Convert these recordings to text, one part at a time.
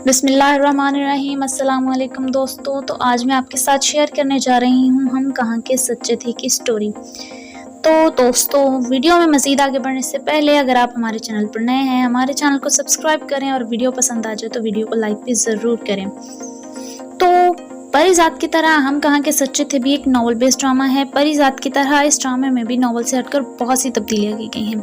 بسم اللہ الرحمن الرحیم۔ السلام علیکم دوستو، تو آج میں آپ کے ساتھ شیئر کرنے جا رہی ہوں ہم کہاں کے سچے تھے کی سٹوری۔ تو دوستو، ویڈیو میں مزید آگے بڑھنے سے پہلے اگر آپ ہمارے چینل پر نئے ہیں، ہمارے چینل کو سبسکرائب کریں اور ویڈیو پسند آ جائے تو ویڈیو کو لائک بھی ضرور کریں۔ تو پری ذات کی طرح ہم کہاں کے سچے تھے بھی ایک ناول بیسڈ ڈرامہ ہے۔ پری ذات کی طرح اس ڈرامے میں بھی ناول سے ہٹ کر بہت سی تبدیلیاں کی گئی ہیں۔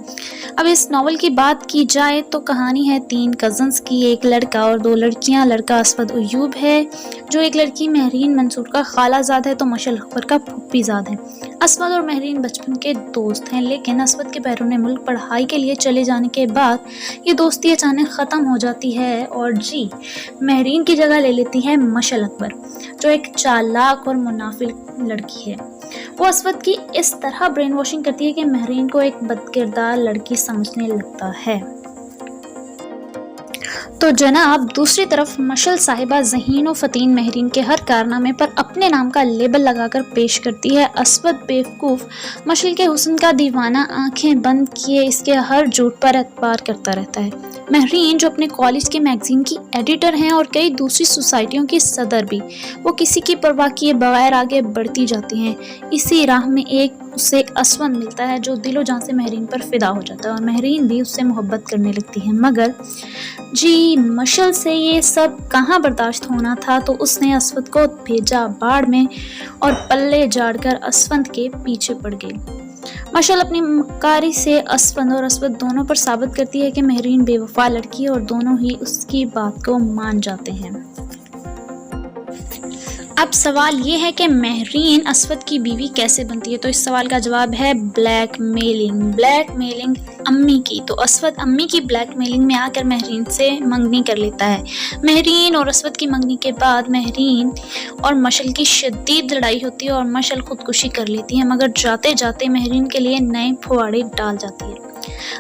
اب اس ناول کی بات کی جائے تو کہانی ہے 3 کزنز کی، ایک لڑکا اور 2 لڑکیاں۔ لڑکا اسود ایوب ہے جو ایک لڑکی مہرین منصور کا خالہ زاد ہے، تو مشل اکبر کا پھوپھی زاد ہے۔ اسود اور مہرین بچپن کے دوست ہیں، لیکن اسود کے بیرون ملک پڑھائی کے لیے چلے جانے کے بعد یہ دوستی اچانک ختم ہو جاتی ہے اور مہرین کی جگہ لے لیتی ہے مشل اکبر، جو ایک چالاک اور منافق لڑکی ہے۔ وہ اسود کی اس طرح برین واشنگ کرتی ہے کہ مہرین کو ایک بدکردار لڑکی سمجھنے لگتا ہے۔ تو جناب دوسری طرف مشل صاحبہ ذہین و فطین مہرین کے ہر کارنامے پر اپنے نام کا لیبل لگا کر پیش کرتی ہے۔ اسود بیوقوف مشل کے حسن کا دیوانہ آنکھیں بند کیے اس کے ہر جھوٹ پر اعتبار کرتا رہتا ہے۔ مہرین جو اپنے کالج کے میگزین کی ایڈیٹر ہیں اور کئی دوسری سوسائٹیوں کی صدر بھی، وہ کسی کی پرواہ کیے بغیر آگے بڑھتی جاتی ہیں۔ اسی راہ میں اسے اسود ملتا ہے جو دل و جان سے مہرین پر فدا ہو جاتا ہے اور مہرین بھی اس سے محبت کرنے لگتی ہے، مگر مشل سے یہ سب کہاں برداشت ہونا تھا، تو اس نے اسود کو بھیجا باڑ میں اور پلے جھاڑ کر اسود کے پیچھے پڑ گئی۔ مشل اپنی مکاری سے اسود اور اسود دونوں پر ثابت کرتی ہے کہ مہرین بے وفا لڑکی ہے اور دونوں ہی اس کی بات کو مان جاتے ہیں۔ اب سوال یہ ہے کہ مہرین اسود کی بیوی کیسے بنتی ہے، تو اس سوال کا جواب ہے بلیک میلنگ امی کی۔ تو اسود امی کی بلیک میلنگ میں آ کر مہرین سے منگنی کر لیتا ہے۔ مہرین اور اسود کی منگنی کے بعد مہرین اور مشل کی شدید لڑائی ہوتی ہے اور مشل خودکشی کر لیتی ہے، مگر جاتے جاتے مہرین کے لیے نئے پھواڑے ڈال جاتی ہے۔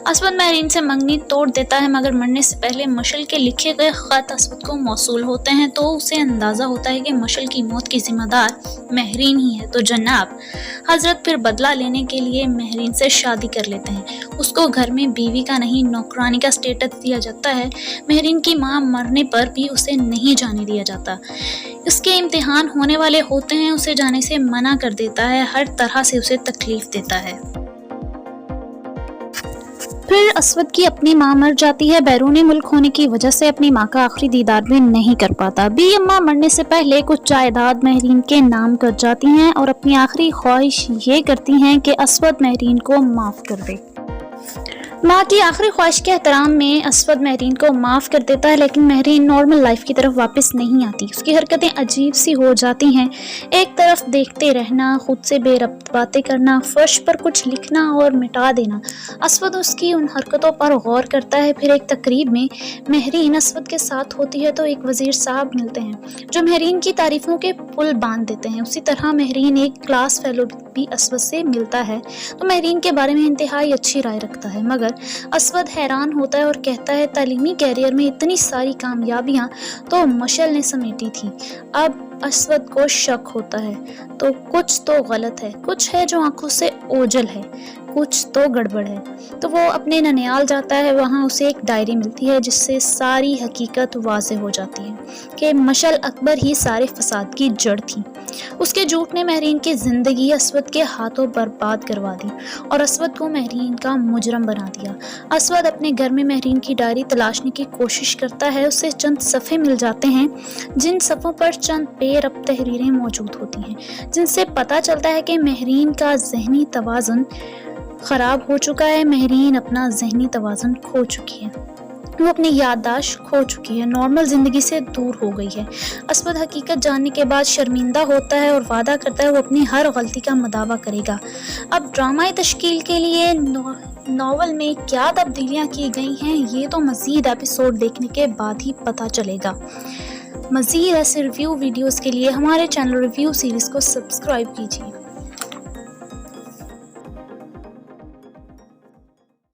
اسود مہرین سے منگنی توڑ دیتا ہے، مگر مرنے سے پہلے مشل کے لکھے گئے خط اسود کو موصول ہوتے ہیں، تو اسے اندازہ ہوتا ہے کہ مشل کی موت کی ذمہ دار مہرین ہی ہے۔ تو جناب حضرت پھر بدلہ لینے کے لیے مہرین سے شادی کر لیتے ہیں۔ اس کو گھر میں بیوی کا نہیں نوکرانی کا سٹیٹس دیا جاتا ہے۔ مہرین کی ماں مرنے پر بھی اسے نہیں جانے دیا جاتا۔ اس کے امتحان ہونے والے ہوتے ہیں، اسے جانے سے منع کر دیتا ہے، ہر طرح سے اسے تکلیف دیتا ہے۔ پھر اسود کی اپنی ماں مر جاتی ہے، بیرون ملک ہونے کی وجہ سے اپنی ماں کا آخری دیدار بھی نہیں کر پاتا۔ بی اماں مرنے سے پہلے کچھ جائیداد مہرین کے نام کر جاتی ہیں اور اپنی آخری خواہش یہ کرتی ہیں کہ اسود مہرین کو معاف کر دے۔ ماں کی آخری خواہش کے احترام میں اسود مہرین کو معاف کر دیتا ہے، لیکن مہرین نارمل لائف کی طرف واپس نہیں آتی۔ اس کی حرکتیں عجیب سی ہو جاتی ہیں، ایک طرف دیکھتے رہنا، خود سے بے ربط باتیں کرنا، فرش پر کچھ لکھنا اور مٹا دینا۔ اسود اس کی ان حرکتوں پر غور کرتا ہے۔ پھر ایک تقریب میں مہرین اسود کے ساتھ ہوتی ہے تو ایک وزیر صاحب ملتے ہیں جو مہرین کی تعریفوں کے پل باندھ دیتے ہیں۔ اسی طرح مہرین ایک کلاس فیلو بھی اسود سے ملتا ہے تو مہرین کے بارے میں انتہائی اچھی رائے رکھتا ہے، مگر اسود حیران ہوتا ہے اور کہتا ہے تعلیمی کیریئر میں اتنی ساری کامیابیاں تو مشل نے سمیٹی تھی۔ اب اسود کو شک ہوتا ہے تو کچھ تو غلط ہے، کچھ ہے جو آنکھوں سے اوجھل ہے، کچھ تو گڑبڑ ہے۔ تو وہ اپنے ننیال جاتا ہے، وہاں اسے ایک ڈائری ملتی ہے جس سے ساری حقیقت واضح ہو جاتی ہے کہ مشل اکبر ہی سارے فساد کی جڑ تھی۔ اس کے جھوٹ نے مہرین کی زندگی اسود کے ہاتھوں برباد کروا دی اور اسود کو مہرین کا مجرم بنا دیا۔ اسود اپنے گھر میں مہرین کی ڈائری تلاشنے کی کوشش کرتا ہے، اسے چند صفحے مل جاتے ہیں جن صفحوں پر چند بے ربط تحریریں موجود ہوتی ہیں، جن سے پتہ چلتا ہے کہ مہرین کا ذہنی توازن خراب ہو چکا ہے، مہرین اپنا ذہنی توازن کھو چکی ہے، وہ اپنی یادداشت کھو چکی ہے، نارمل زندگی سے دور ہو گئی ہے۔ اسود حقیقت جاننے کے بعد شرمندہ ہوتا ہے اور وعدہ کرتا ہے وہ اپنی ہر غلطی کا مداوع کرے گا۔ اب ڈرامائی تشکیل کے لیے ناول میں کیا تبدیلیاں کی گئی ہیں یہ تو مزید ایپیسوڈ دیکھنے کے بعد ہی پتہ چلے گا۔ مزید ایسے ریویو ویڈیوز کے لیے ہمارے چینل ریویو سیریز کو سبسکرائب کیجیے۔